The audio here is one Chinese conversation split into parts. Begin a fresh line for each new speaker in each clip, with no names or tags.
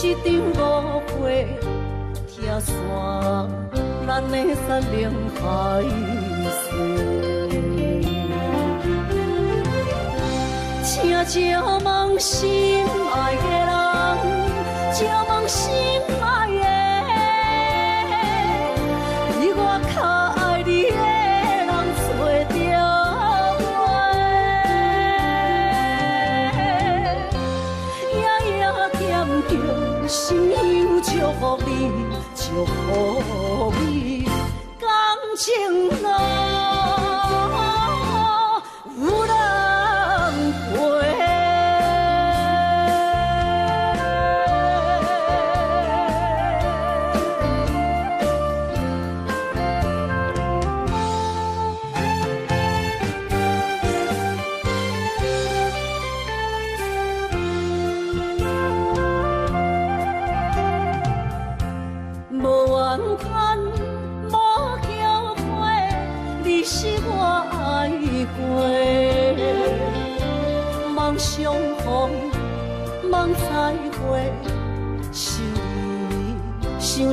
一场误会，拆散咱的山盟海誓。请借问心爱的人，借问心爱的，比我较爱你的人找着我，夜夜惦着心忧，祝福你，祝福你，感情路有人陪。相逢，望再会，想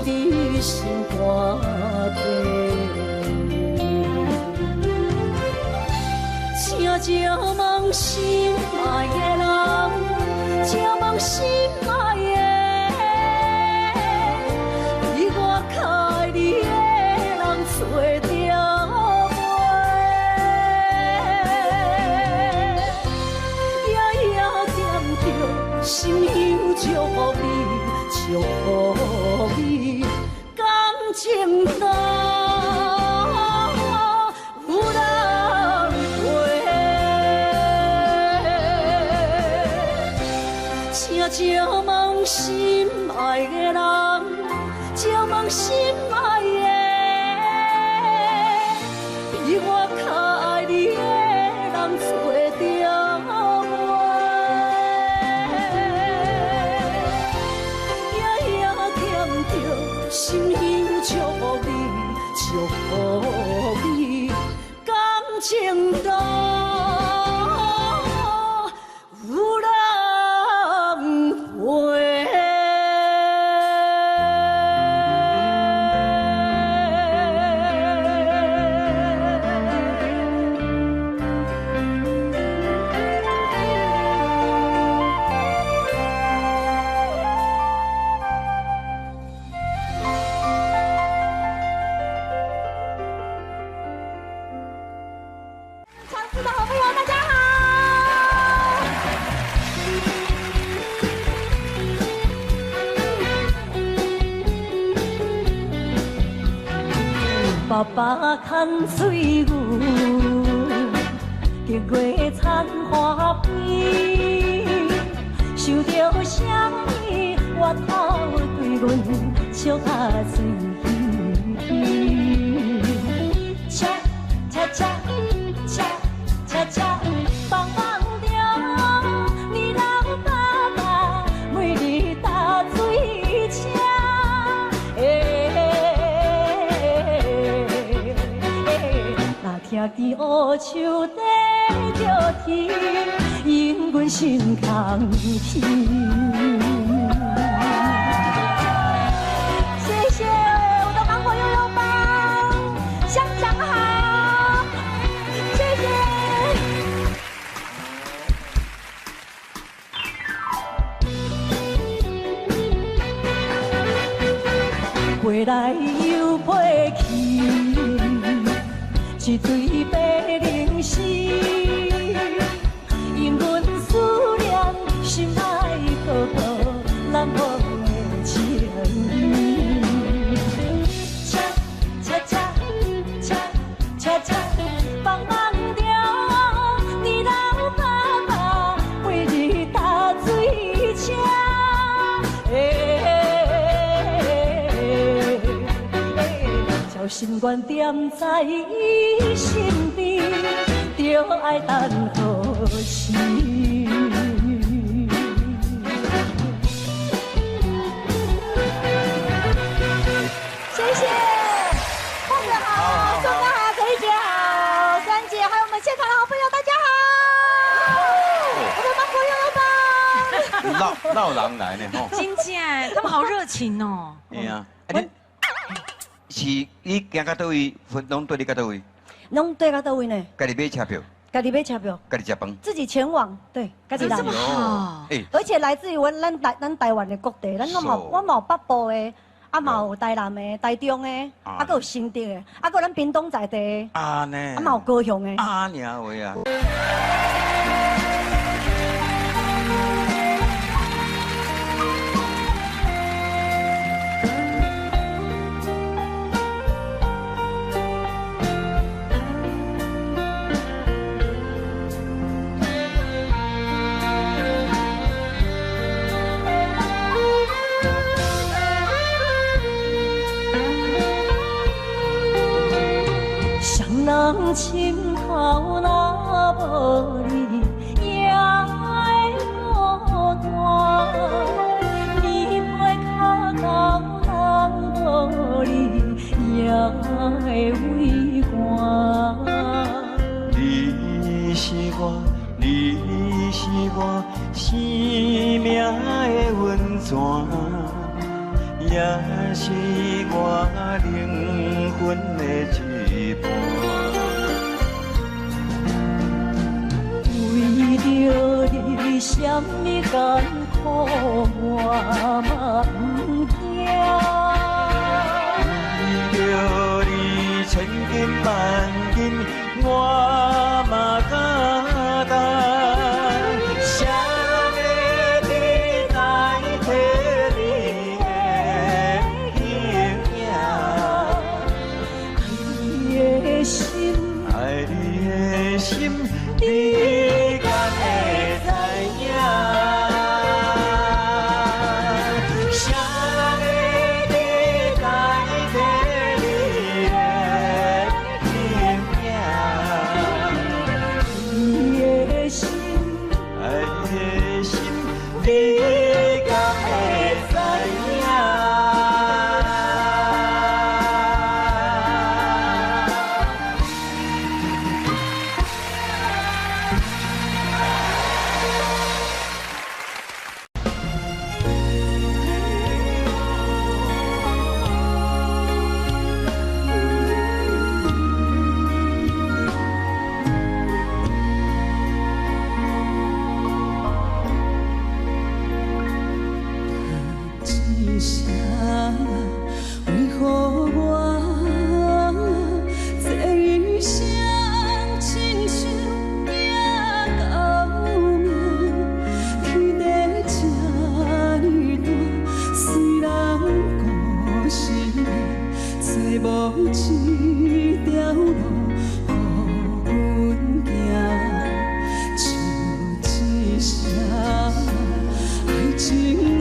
你心肝底。请借问心爱的人，借问心爱的，比我较爱你的人找着。心忧祝福你，祝福你，感情路有人陪。请借问心爱的人，借问心爱的，比我较爱你的人找着。心忧祝福你，祝福你，感情路有人陪。爸爸牵水牛，经过田花边，想着什么越头对阮笑甲水鱼。恰恰恰恰恰恰，放放着你老爸爸每日打水车。听见乌树底着天，引阮心空虚。谢谢我的芒果悠悠棒，香香好，谢谢。回来又飞去。一对白灵丝，因阮思念心爱toutou难忘的情意。恰恰恰恰恰恰，放放着你老爸爸每日打水车。朝心愿踮在伊身边，着爱等何时？谢谢，凤哥好，宋哥好，可丽姐好，三姐还有我们现场的好朋友，大家好，我们芒果悠悠棒。
闹人来呢吼。
真正，他们好热情哦。
哎呀，是你行到倒位，拢对你到倒位？
拢对到倒位呢？
家己买车票，
家己买车票，
家己食饭。
自己前往，对，家己来
这。么好，
哎，
而且来自于咱台湾的各地，咱我嘛有北部的，啊嘛有台南的、台中的，啊搁有新竹的，啊搁咱屏东在地的，
啊呢，
啊嘛有高雄的。
啊娘喂啊！
人心头若无你，也会孤单。你背脚到人无你，也会畏寒。
你是我，你是我生命的温泉，也是我灵魂的一半。
为着你，什么艰苦我嘛不惊。
为着你，千金万银我嘛敢担。谁要代替你的形影？爱你的心，你敢会知影？谁要代替你的形影？
你的心，
爱你的心，你敢会知影？
一声，为何我这一生亲像也到命？天地这呢大，虽然故事找无一条路予阮行，就一声爱情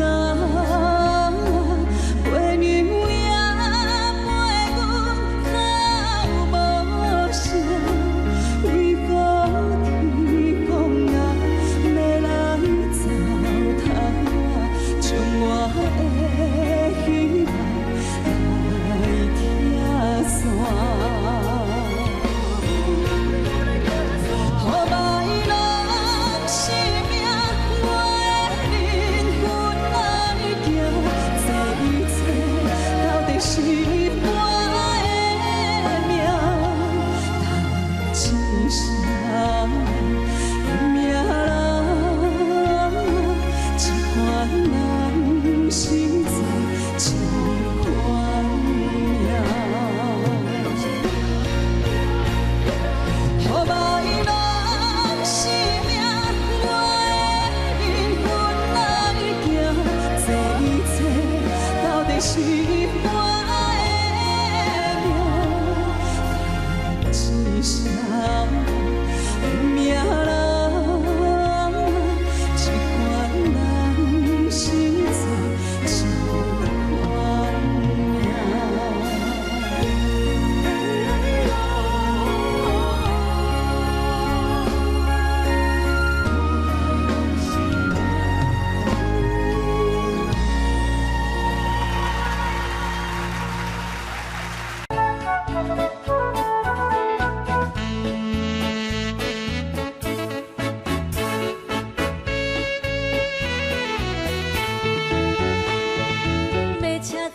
啊。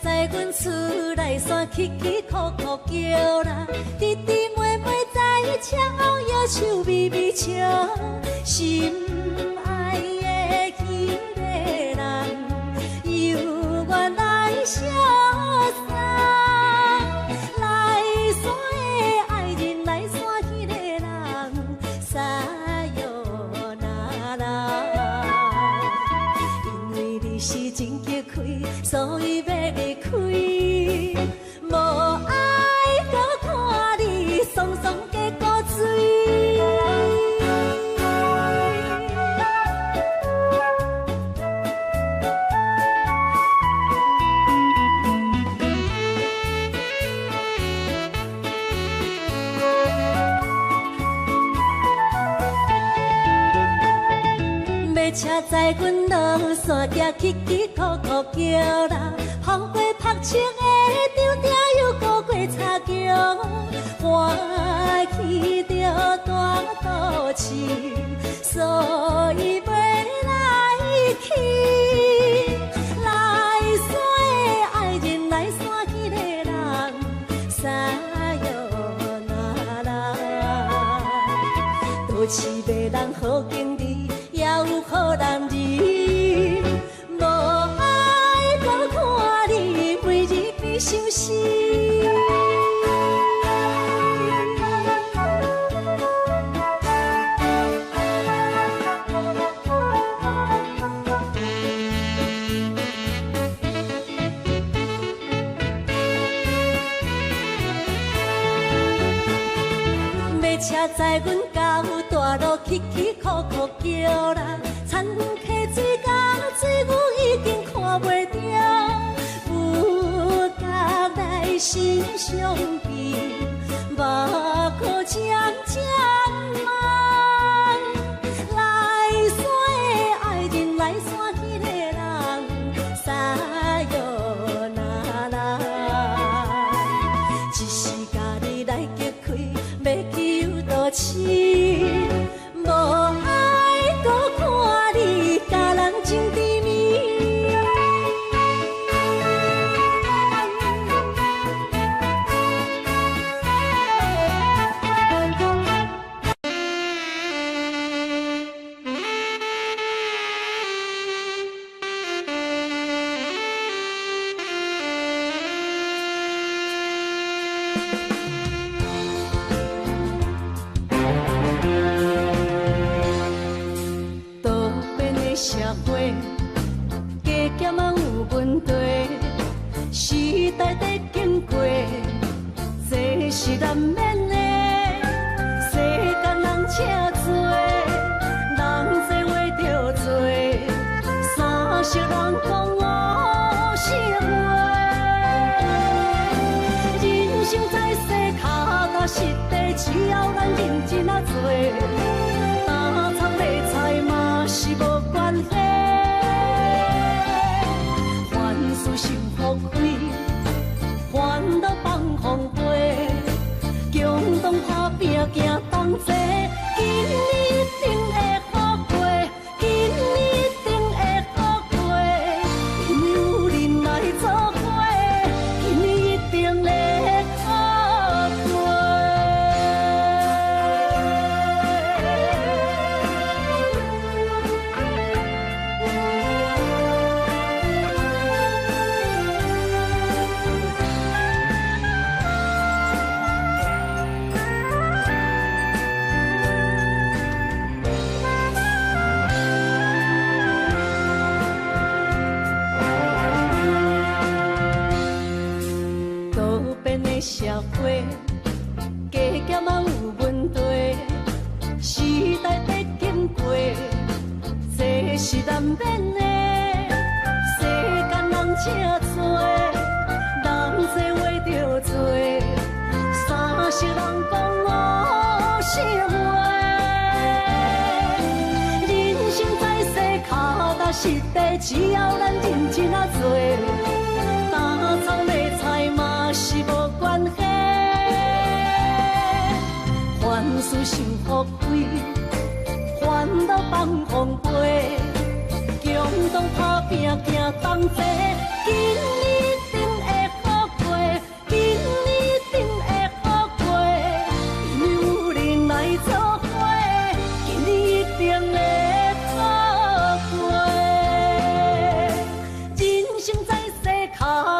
在阮厝内山起起哭哭叫啦，弟弟妹妹在车后摇手微微笑，心爱的迄个人，由我来潇洒。来山的爱人，来山迄个人，撒哟那拉。因为你是真激开，所以要离开，无爱搁看你爽爽加古水。车载阮落山行，起起哭哭叫啦，风过拍青的场顶，又过过茶桥，欢喜着大都市，所以要来去。来山的爱人，来山迄个人，撒哟那拉，都市迷人好经历。也有好男儿，无爱搁看你，每日比相思。马车载阮到大路，起起哭哭叫啦，田园溪水港，水牛已经看袂着，有角来心相依，目眶渐渐红。来山的爱人，来山迄个人，撒哟那拉，一时家己来激开，要去有多市。无爱搁看你，甲人情甜蜜。社会加减啊有问题，时代在经过，这是难免的。世间人车多，人多话着多，三色人讲五色话。人生在世，脚踏实地，只要咱认真啊做，打苍卖菜嘛是无关系。凡事想福气，烦恼放风飞，共同打拼行同齐，今年一定会好过，今年一定会好过，因为有人来作伙，今年一定会好过。社会加减啊有问题，时代在经过，这是难免的。世间人车多，人多话着多，三色人讲五色话。人生在世，脚踏实地，只要咱认真啊做，打苍卖菜嘛是无关系。凡事想福气，烦恼放风飞，共同打拼行同齐，今年一定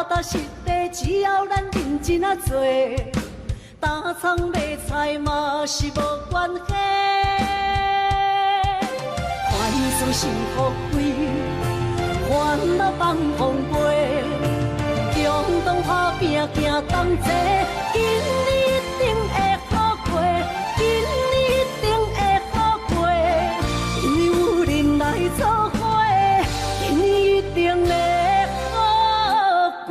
踏实地，只要咱认真啊做，打葱卖菜嘛是无关系。凡事是富贵，烦恼放风飞，共同打拼行同齐，今年一定会好过，今年一定会好过，因为有人来作伙，今年一定会好过。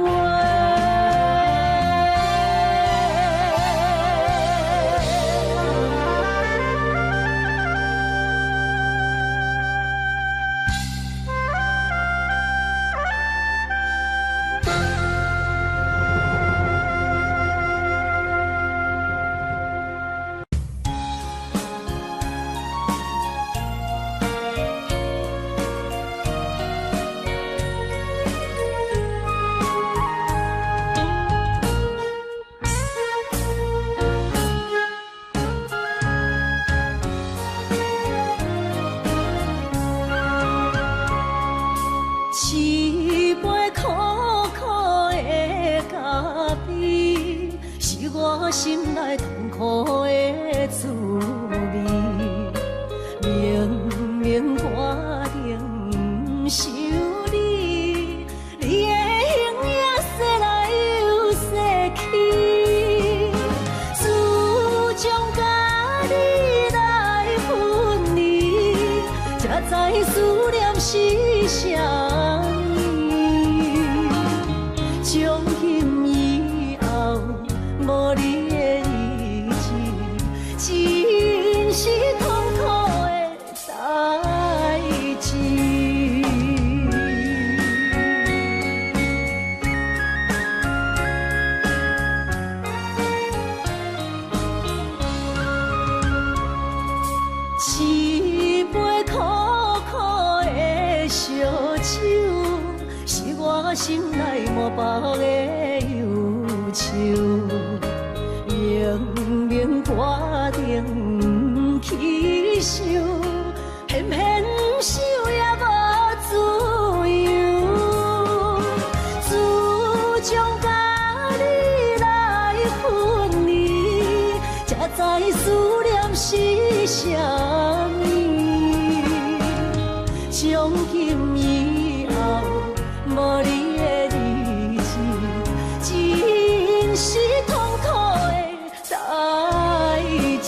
一杯苦苦的咖啡，是我心内痛苦的滋味。明明我仍不想你，你的形影说来又说去，思将甲你来分离，才知思念是啥。从今以后，无你的日子，真是痛苦的代志。一杯苦苦的烧酒，是我心内满腹的忧愁。明明决定不去想，偏偏想也无自由。自将甲你来分离，才知思念是啥物。从今以后，无你的日子，真是痛苦的代志。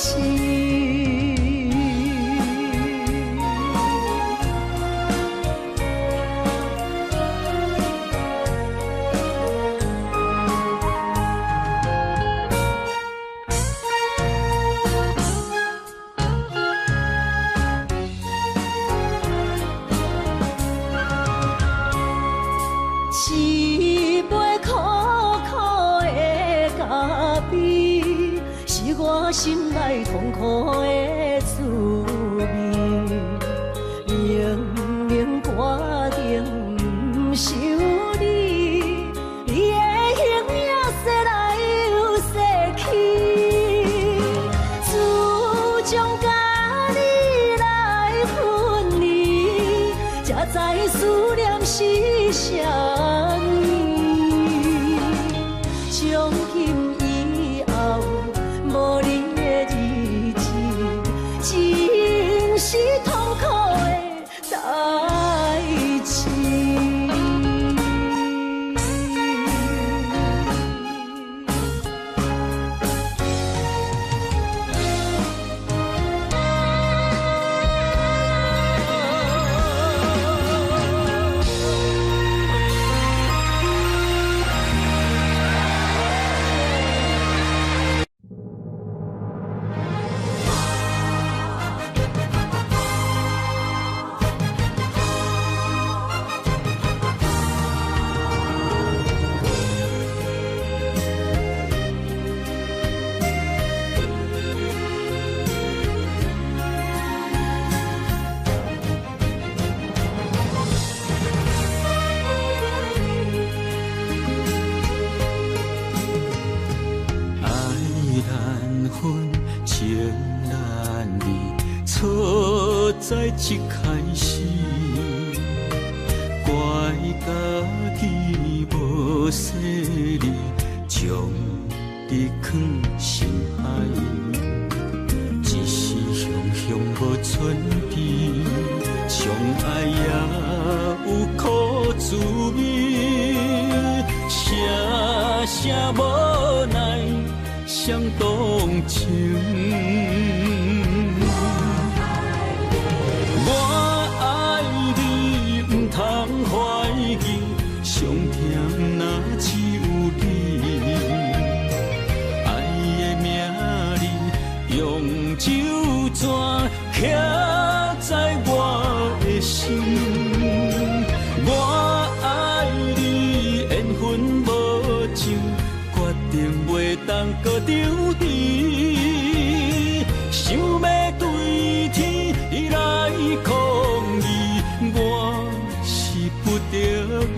一杯苦苦的咖啡，是我心内痛苦的滋味。明明决定不想你，你的形影说来又说去，自将甲你来分离，才知思念是啥物。从今以后，无你的日子，真是痛苦的代志。
在一开始，怪家己无细味，声声无奈伤动情。我爱你，不通怀疑，上甜若只有你。爱的名字用酒泉刻在我的心。我爱你，缘分无尽，决定袂当搁丢低。想要对天来抗议，我是不得已。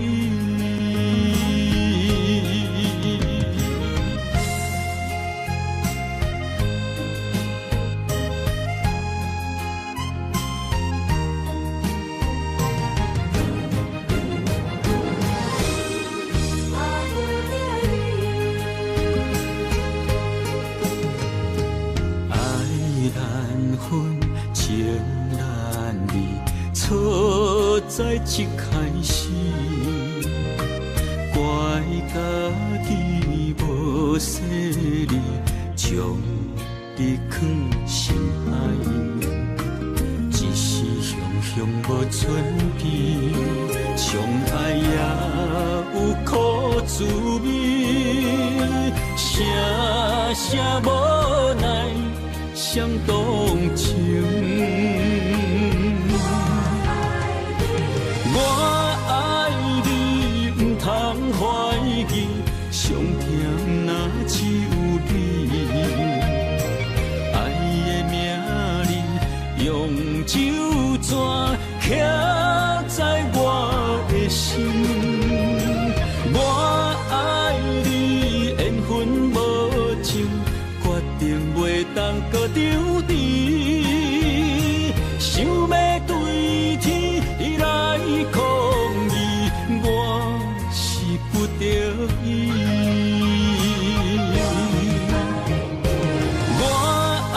在一开始，怪家己无细腻，将你藏心海。一时雄无准备，相爱也有苦滋味，声声无奈伤动情。我爱你，不通怀疑，上甜若只有你。爱的名字用酒泉刻在我的心。我爱你，缘分无尽，决定袂当搁丢低。想要对天来抗议，我是不得已。我爱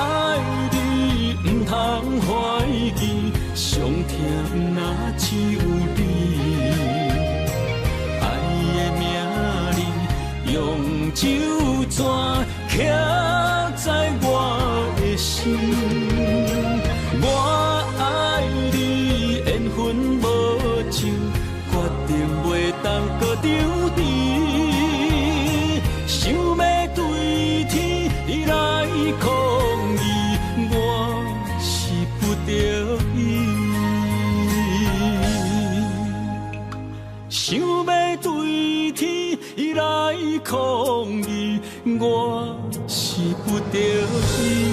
你，不通怀疑，上甜若只有你。爱的名字用酒泉刻在我的心。我爱你，缘分无尽，决定袂当搁丢低。想要对天来抗议，我是不得已。想要对天来抗议，我是不得已。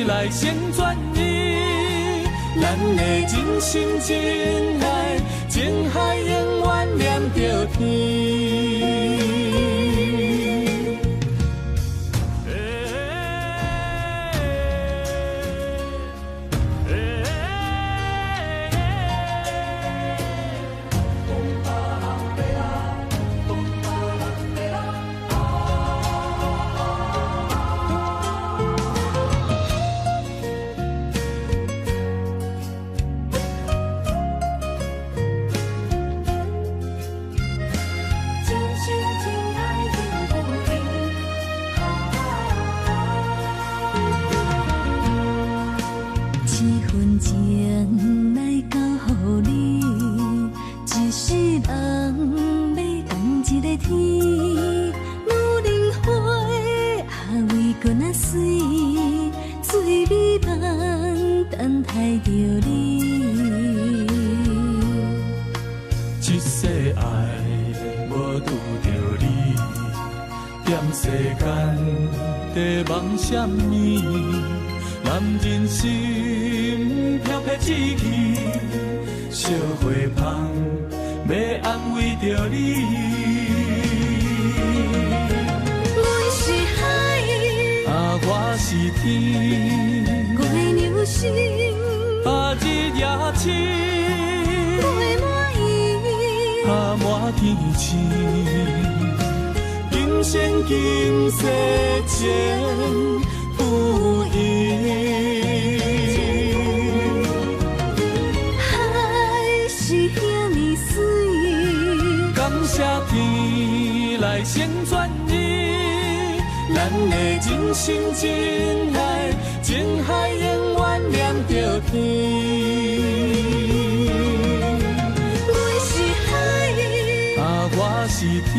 来先。
意，咱的真心真爱，情海永远念着天。一世爱无拄着你，踮世间在梦什么？男人心飘飘志气，小花香要安慰着你。
阮是海，
我是天，
月流星，
日夜深，
月满意，
满天星。今生今世前不移。
海是遐尼水，
感谢天来成全你，咱的真心真爱，情海永远念着天。
阮是海，
我是天，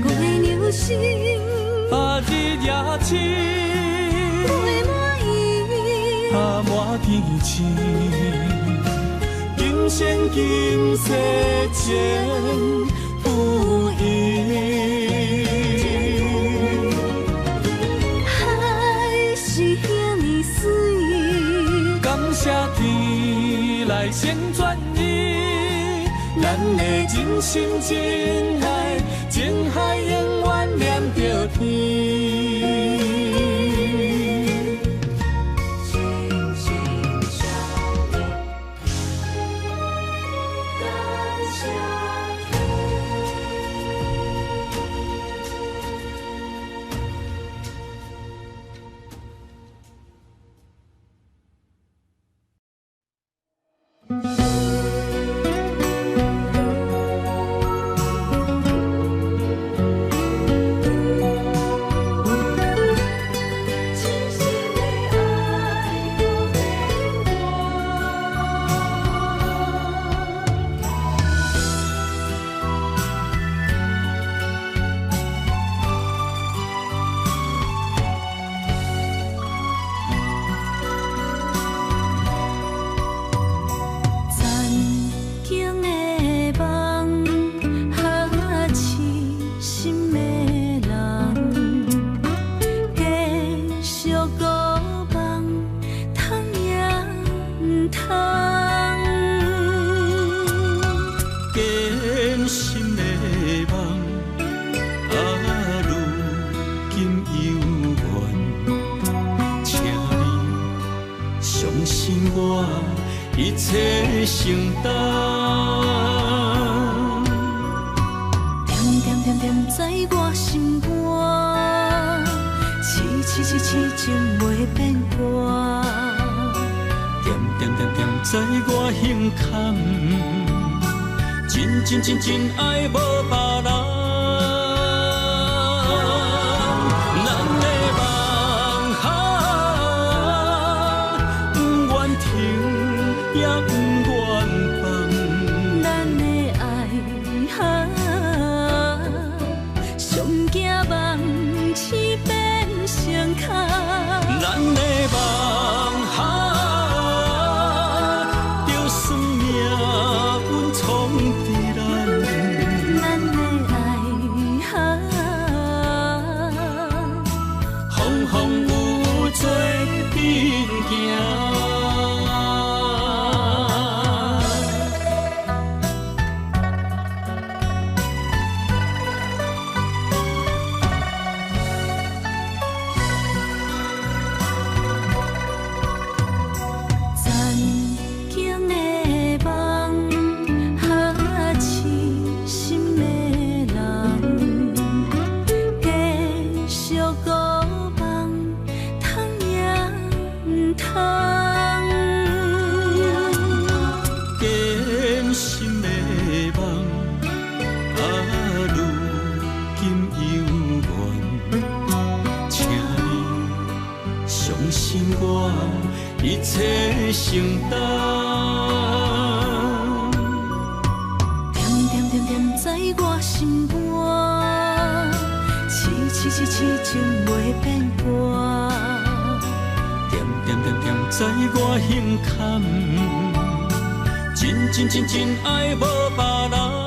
月流星，
日夜深，
月满意，
满天星。今生今世前不移。
海是遐尼水，
感谢天来成全你，咱的真心真爱，情海永远念着天。一切承担，
点点点点在我心肝，痴情袂变卦。
点点点点在我胸坎，真爱无别人。一切承担，
点点点点在我心肝，痴情袂变卦，
点点点点在我心坎，真爱无别人。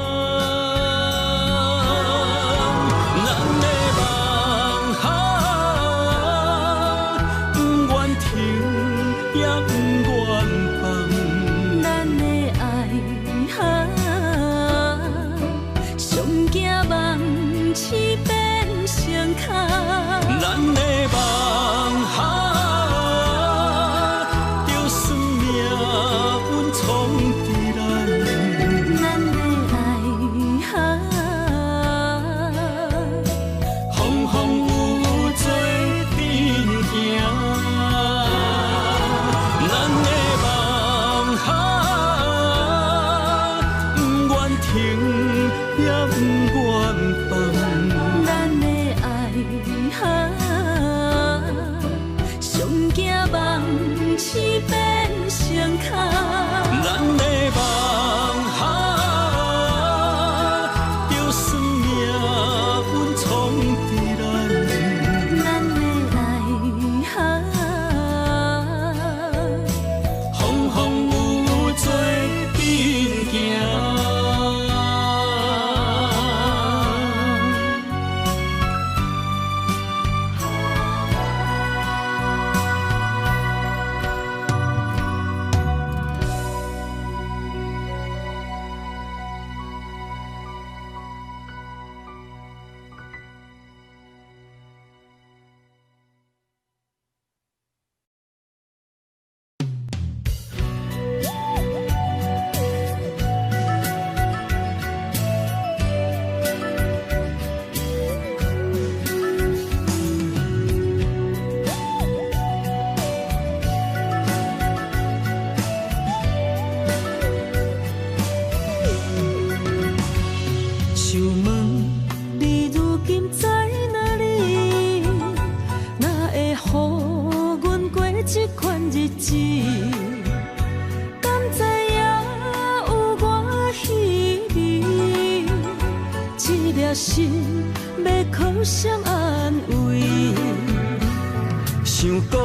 想讲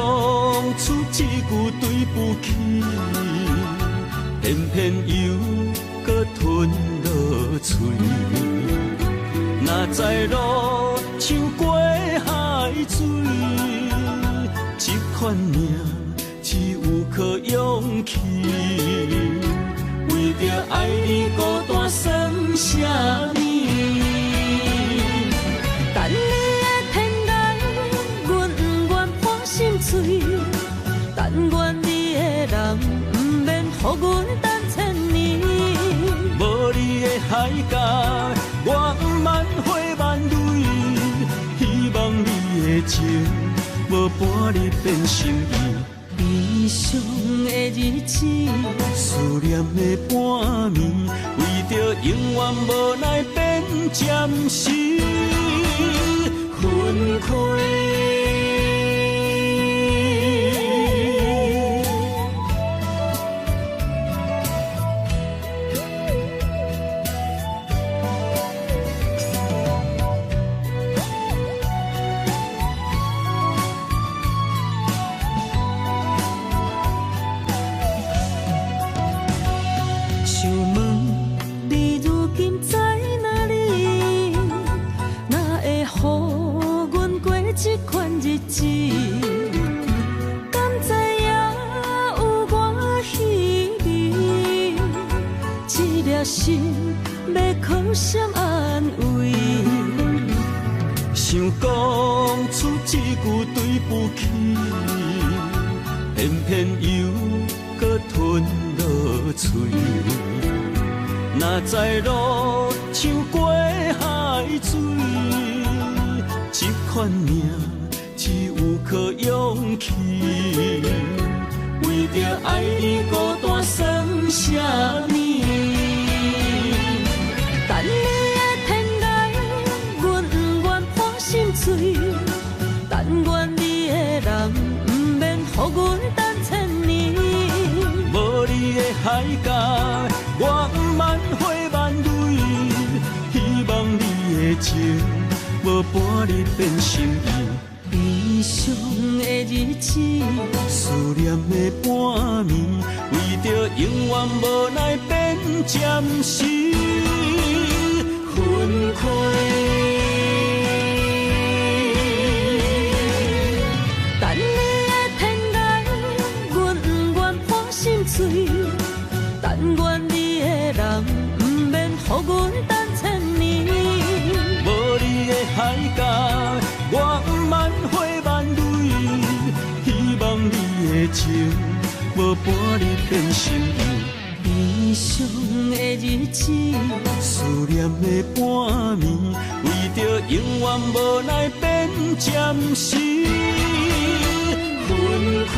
出一句对不起，偏偏又搁吞落嘴。若知路像过海水，这款命只有靠勇气。为着爱你孤单算啥物？
等你的天来，阮不愿破心碎。但愿你的人不免予阮等千年。
无你的海角，我不万花万蕊。希望你的情，无伴你变心意。
悲伤的日子，
思念的半暝，为着永远无奈变暂时分开。
日心要靠谁安慰？
想讲出一句对不起，偏偏又搁吞落嘴。若知路像过海水，这款命只有靠勇气。为着爱你孤单算什么？
等你的天来，阮不愿破心碎。但愿你的人不免予阮等千年。
无你的海角，我万花万蕊。希望你的情，无半日变心意。
悲伤的日子，
思念的半暝，为着永远无奈变暂时分开。
等你的天来，阮不愿破心碎。但愿你的人不免予阮等千年。
无你的海角，我万花万蕊。希望你的情，无半日变心意。
悲伤的日子，
思念的半暝，为着永远无奈变暂时分开。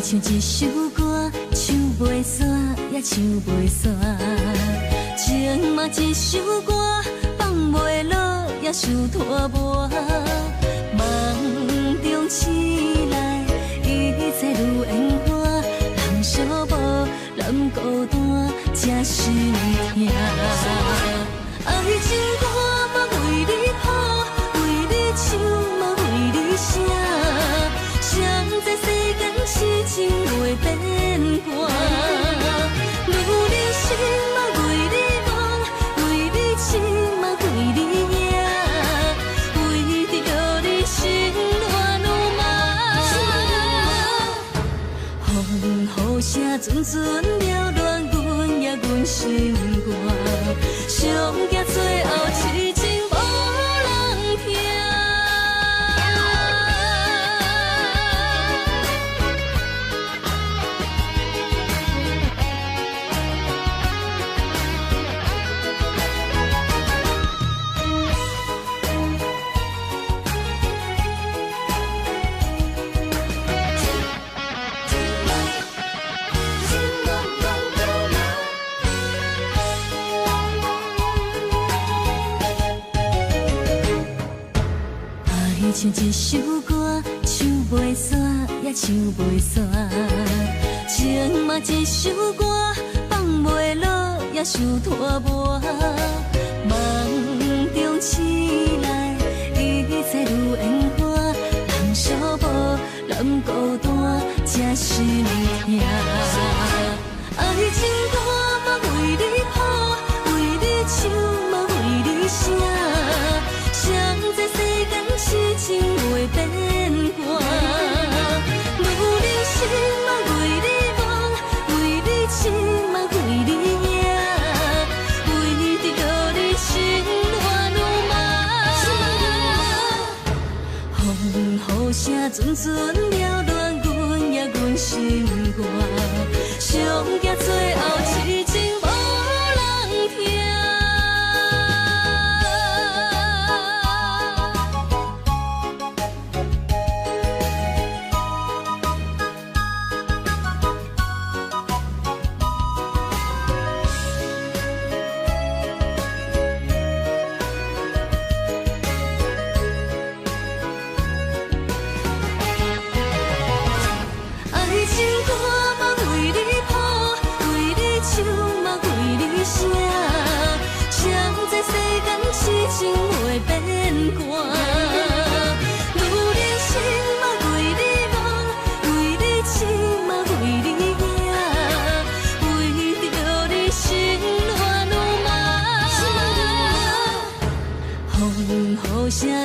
唱一首歌，唱袂煞也唱袂煞，情嘛一首歌，放袂落也想拖磨。梦中醒来，一切如烟花，人寂寞，人孤单，才心痛。爱情歌嘛为你谱，为你唱嘛为你写，谁知世间痴情袂变卦。女人心嘛为你梦，为你痴嘛为你影，为着你心乱如麻。雨声阵阵缭乱，阮也阮心肝，上惊最后痴情无人听。唱一首歌，唱袂煞也唱袂煞，情嘛一首歌，放袂落也想拖磨。梦中醒来，一切如烟花，人寂寞，人孤单，才心痛。爱情歌嘛为你谱，为你唱嘛为你写，谁知世间痴情袂变卦。女人心嘛为你梦，为你痴嘛为你影，为着你心乱如麻。雨声阵阵缭乱，阮也阮心肝，上惊最后痴情无人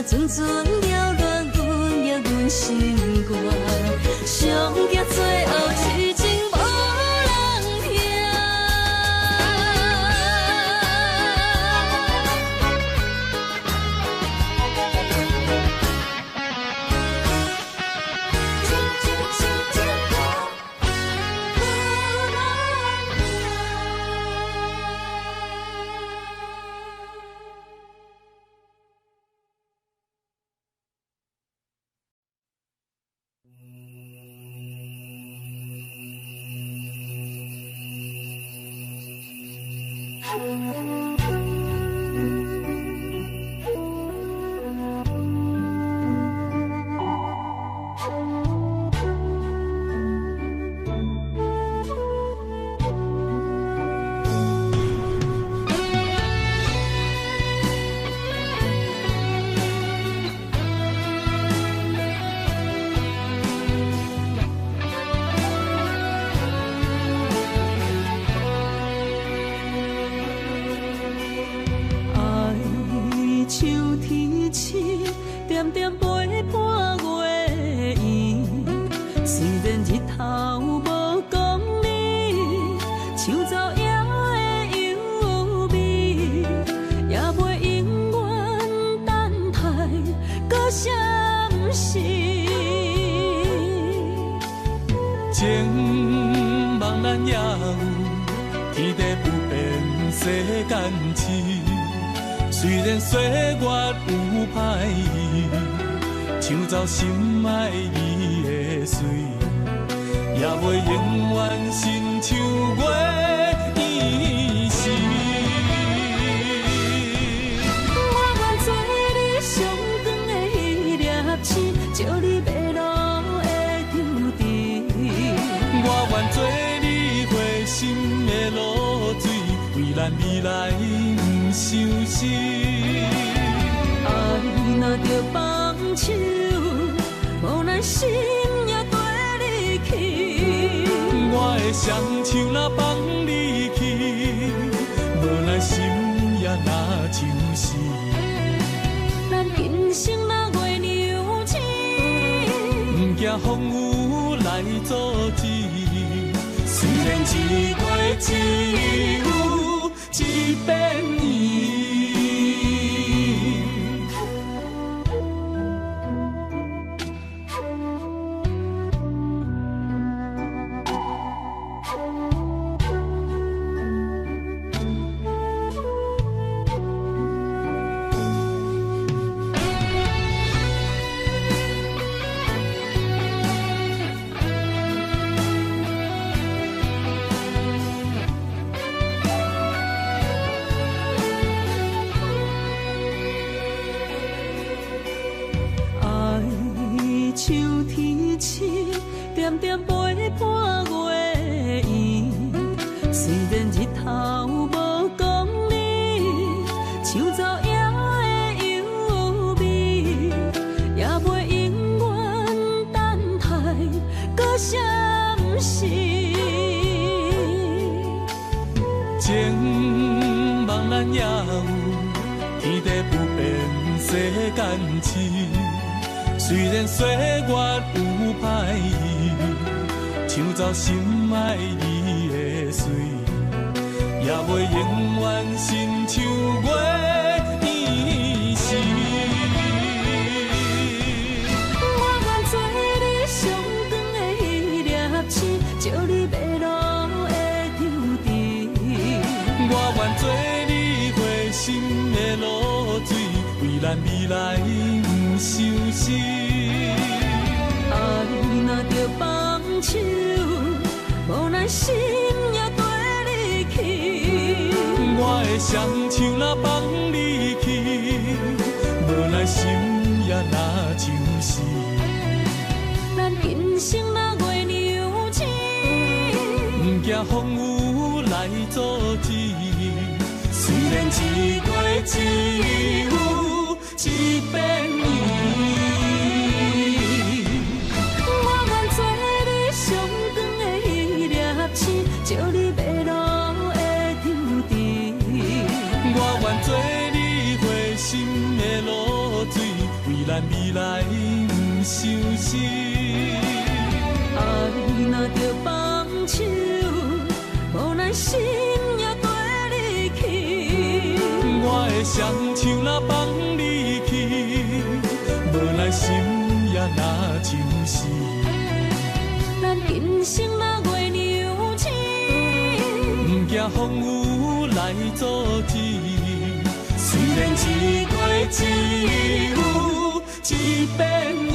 阵阵缭乱，阮也阮心肝，上惊最后痴情无人听。
情茫然也有，天地不变世间事。虽然岁月有歹意，抢走心爱伊的水，也袂永远亲像月伊是。
我愿做你上长的迄粒星，照你迷路的注定。
我愿做你回心的露水，为咱未来不伤心。
爱若着放手，无咱心也跟你去。
我的双手若放你去，无咱心也若像是。
咱今生若月娘星，
不惊风雨来阻止。虽然一月只有一遍伊。
像天星，点点陪伴月圆。虽然日头无讲你，抢走夜的幽味，也袂永远等待搁闪失。
情茫然也有，天地不变世间事。虽然岁月有歹意，抢走心爱伊的水，也袂永远亲像月伊是。
我愿做你上长的迄粒星，照你迷路的注定。
我愿做你回心的露水，为咱未来不伤心。
爱若着放手，无咱心也跟你去。
我的双手若放你去，无咱心也若像是。
咱今生若月娘星，
不惊风雨来阻止。虽然一月只有一遍伊。照你迷路的注定，我愿做你回心的露水，咱未来不相信。
爱若着放手，无咱心也跟你去。
我的双手若放你去，无咱心也若像死。
咱今生若月娘星，
不惊风雨来阻止。虽然一过一有一变伊。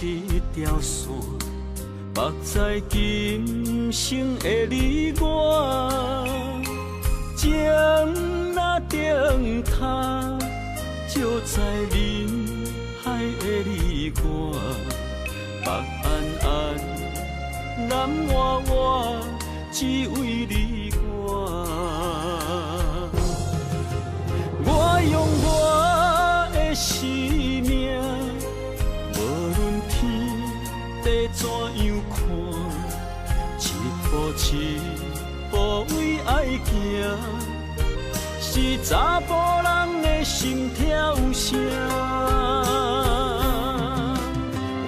一条线，目在今生的你我，情若灯塔，照在人海的你我，北暗暗，南弯弯，只为你我。我用我的生命。地怎样看？一步一步为爱行，是查甫人的心跳声。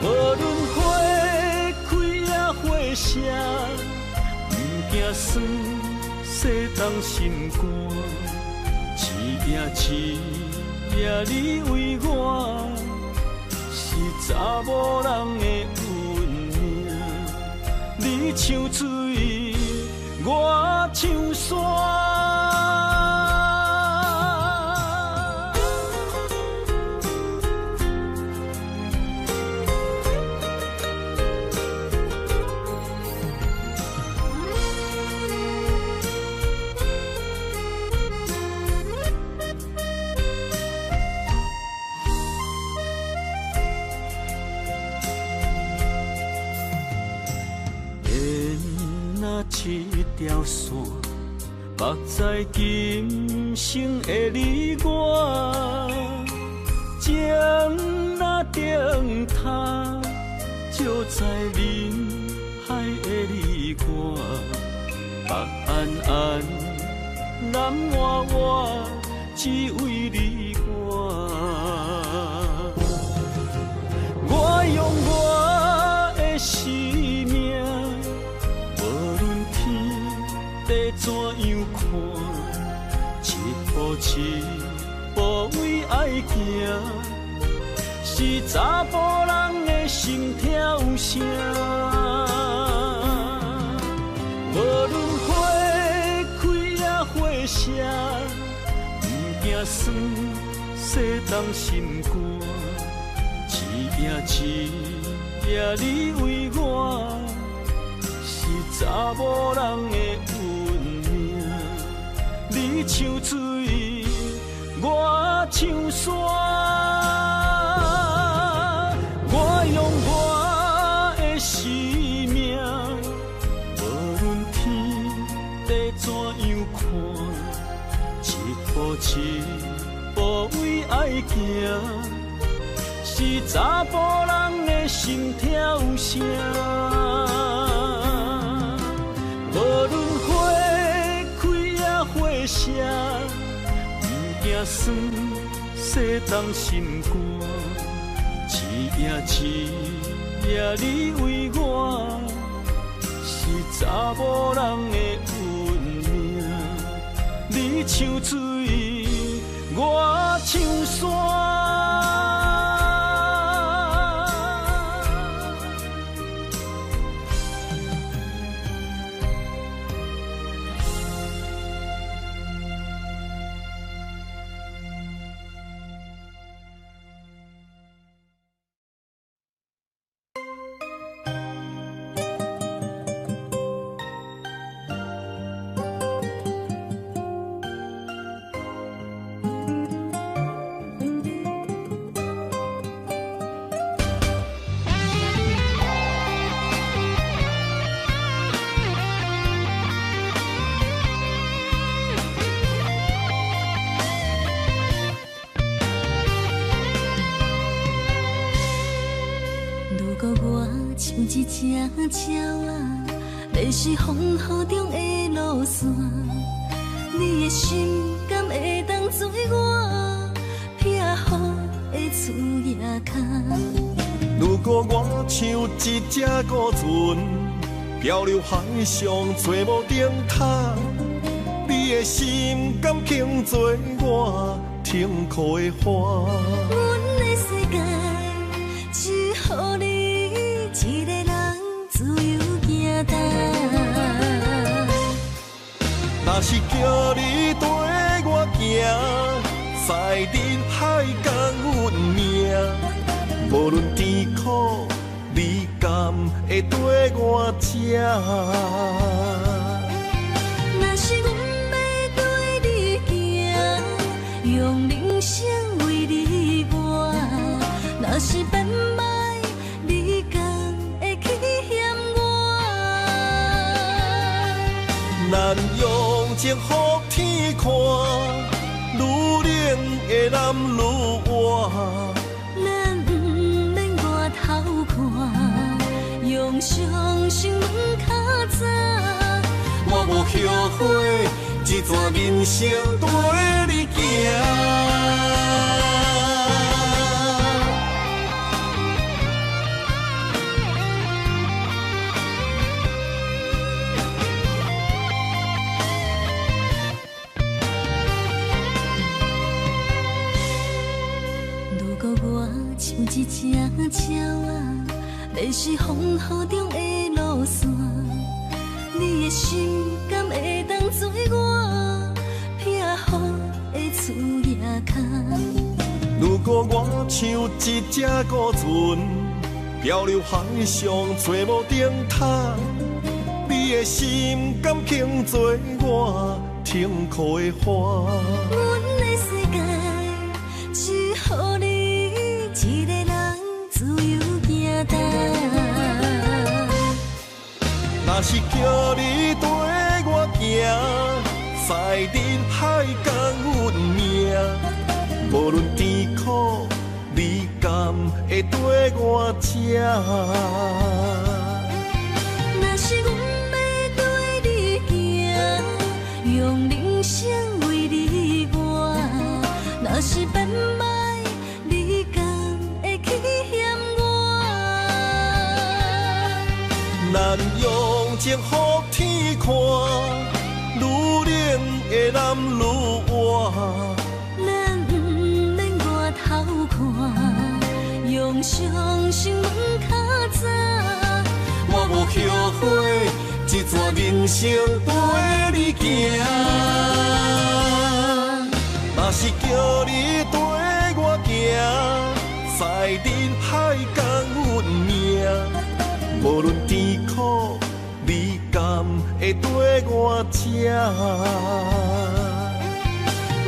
无论花开也花谢，不惊酸洗冻心肝。一夜一夜你为我。是查某人的运命，你像水，我像山。一条线，目在今生的你我，情若灯塔，照在人海的你我，北暗暗，南弯弯，只为你我。我用我的生命。地怎样看？一步一步为爱行，是查甫人的心跳声。无论花开也花谢，不惊酸洗冻心肝。一夜一夜你为我。查某人的运命，你像水，我像山。我用我的生命，无论天地怎样看，一步一步为爱行，是查甫人的心跳声。无论花开也花谢，不惊酸洗冻心肝。一夜一夜你为我，是查某人的运命。你像水，我像山。
像一只鸟啊，迷失风雨中的路线。你的心敢会当做我避雨的厝夜空？
如果我像一只孤船，漂流海上做无顶塔，你的心敢肯做我停靠的花？
阮的世界只予你一个人自由行动。
若是叫你跟我行，在人海共运命，无论甜苦，你敢会跟我吃？
若是阮要对你行，用人生为你活，若是变歹，你敢会去嫌我？
咱用情予天看，愈冷的男愈活。
咱不免外头看，用双心门较早。
我无后悔，一段人生跟你行。
如果我像一只鸟啊，迷失风雨中的路线。你的心敢会当做我避雨的厝夜空？
如果我像一只孤船，漂流海上做无顶塔，你的心敢肯做我停靠的花？
阮的世界只予你一个人自由行动。
若是叫你跟我行，在人海共运命，无论甜苦，你敢会跟我吃？
若是阮要对你行，用人生为你活，若是变歹，你敢会去嫌我？
咱用情予天看，愈冷的男愈活。
咱不免外头看，用双心门较早。
我无后悔，一段人生跟你行。若是叫你跟我行，在人海共运命，无论甜苦，你敢会跟我吃？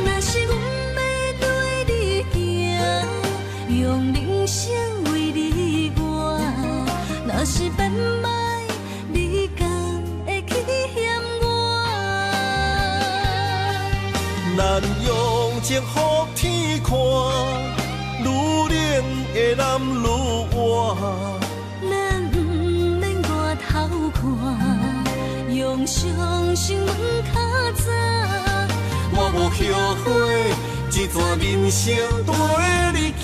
若是阮要对你行，用人生为你活，若是变歹，你敢会去嫌我？
咱用情予天看，愈冷的男愈活。
咱不免外头看，用双心门较早。
我无后悔，一段人生跟你行。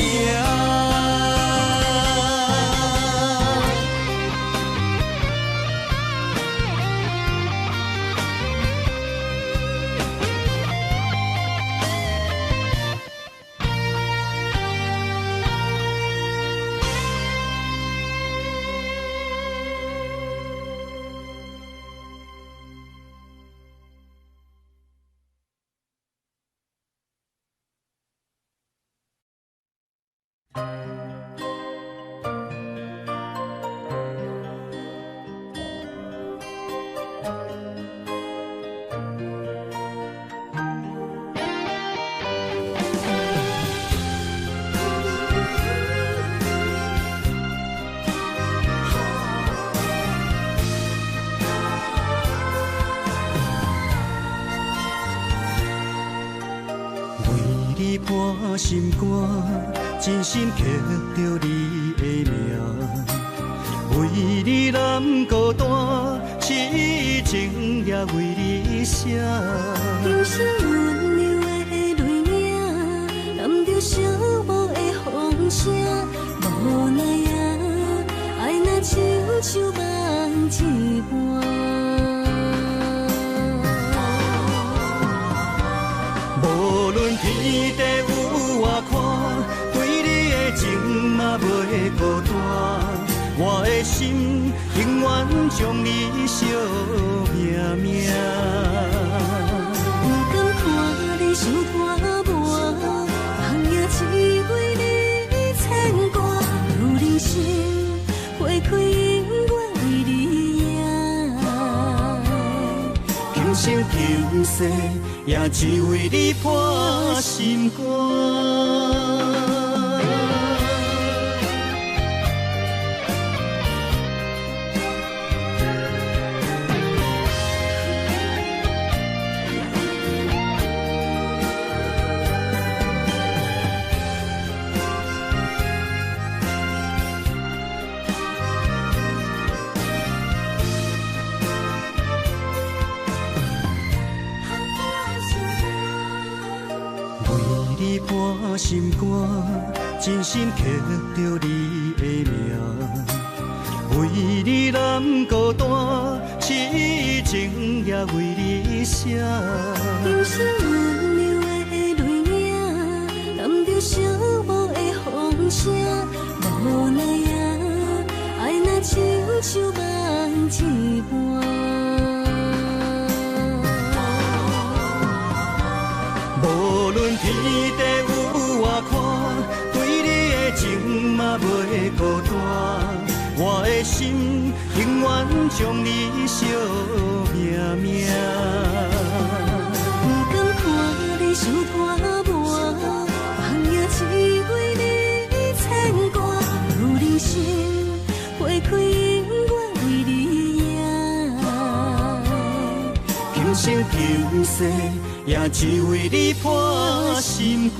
心肝，真心刻着你的名。为你难孤单，痴情也为你写。
人生温柔的泪影，染着寂寞的风声。无奈啊，爱若亲像梦一半。
无论天地有外宽，对你的情嘛袂孤单。我的心永远将你惜命命。
不甘看你伤拖磨，梦也只为你牵挂。有人生花开永远为你赢，
今生今世也只为你破心肝。破心肝，真心刻着你的名。为你难孤单，痴情也为你写。
人生温柔的泪影，染着寂寞的风声。无奈啊，爱若亲像梦一半。
无论天地有外宽，对你的情嘛袂孤单。我的心永远将你惜命命。
不甘看你伤拖磨，梦也只为你牵挂。有人生花开永远为你赢，
今生今世也只为你破心肝。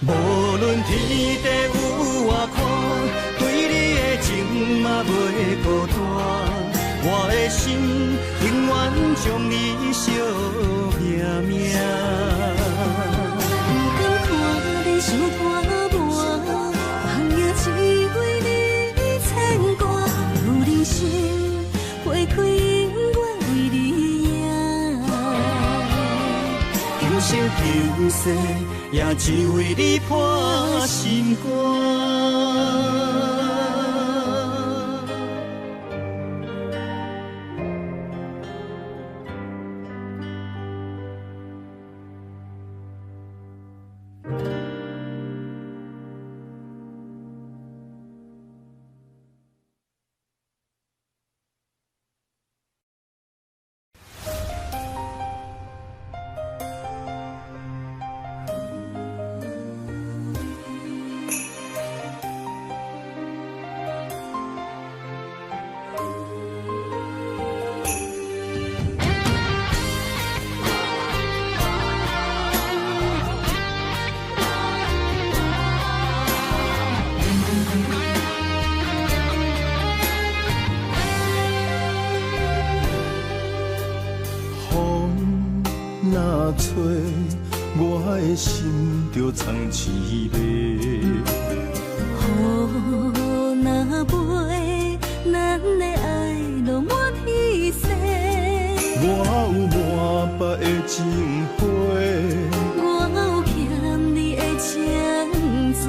无论天地有外宽，对你的情嘛袂孤单。我的心永远将你惜命命。
不甘看你伤拖磨，梦也只为你牵挂。有人生花开永远为你赢，
今生今世也只为你破心肝。
若吹，我的心就藏一个。
雨若飞，咱的爱落满天星。
我有满腹的情花，
我有欠你的情债。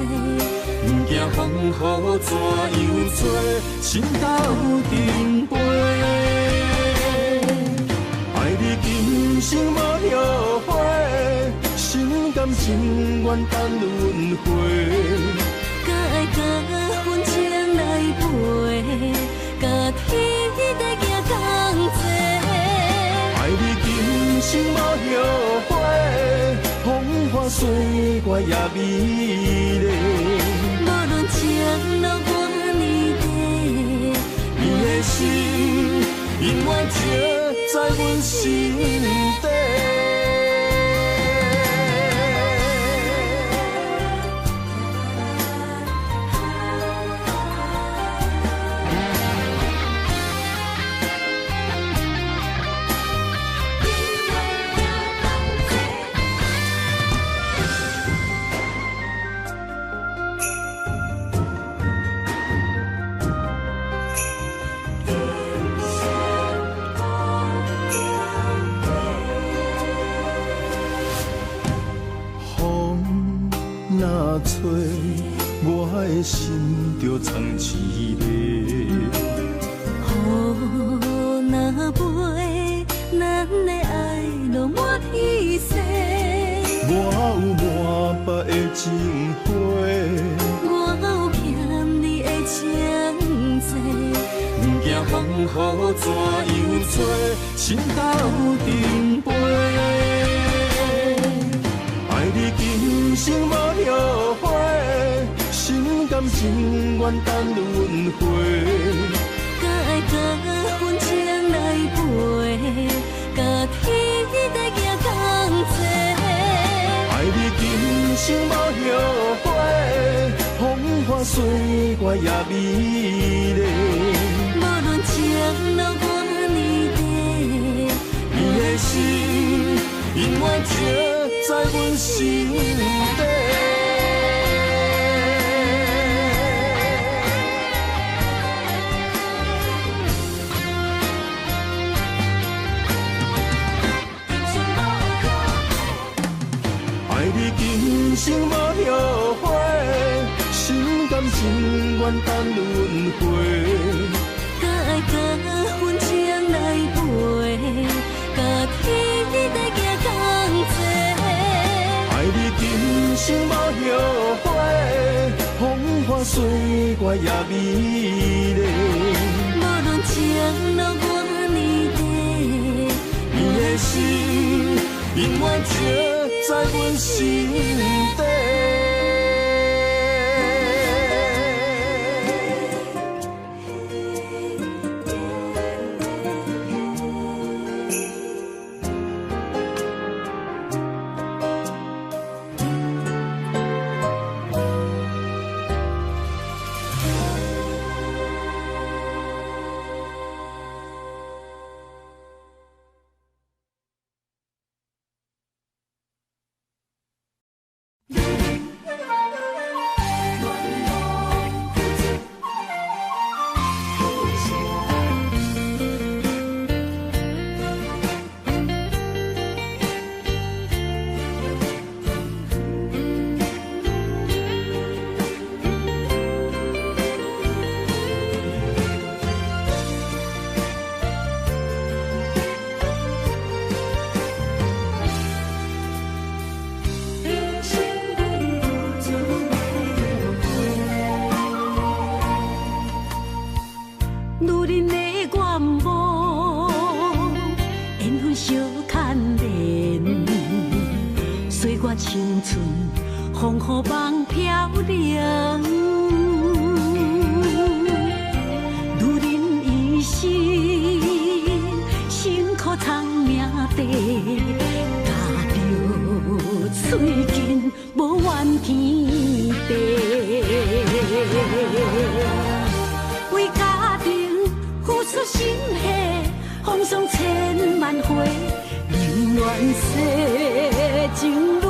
不惊风雨怎样做，心斗阵飞。爱你今生无后悔，心甘情愿等轮回。
甲爱甲婚前来陪，甲天地行同齐。爱
你今生无后悔，风雨岁月也美丽。
无论情路偌呢短，
你的心永远刻在阮心底。若吹，我的心就藏凄迷。
雨若飞，咱的爱落满天星。
我有满腹的情花，
我有欠你的情债，
不惊风雨怎样吹，心斗阵飞。爱你今生无后悔，心甘情愿等轮回。
甲爱甲阮情来陪，甲天地行同齐。
爱你今生无后悔，风花雪月也美丽。
无论情路偌呢短，
你的心永远刻在阮心底。爱你今生无后悔，心甘情愿等轮回。
甲爱甲阮情来陪，甲天地行同齐。
爱你今生无后悔，风花雪月也美丽。
无论情路偌呢短，
你的心永远刻在阮心底。
青春风雨梦飘零，女人一生辛苦藏命地，踏着嘴筋无怨天地，为家庭付出心血，风霜千万回，宁愿洗情。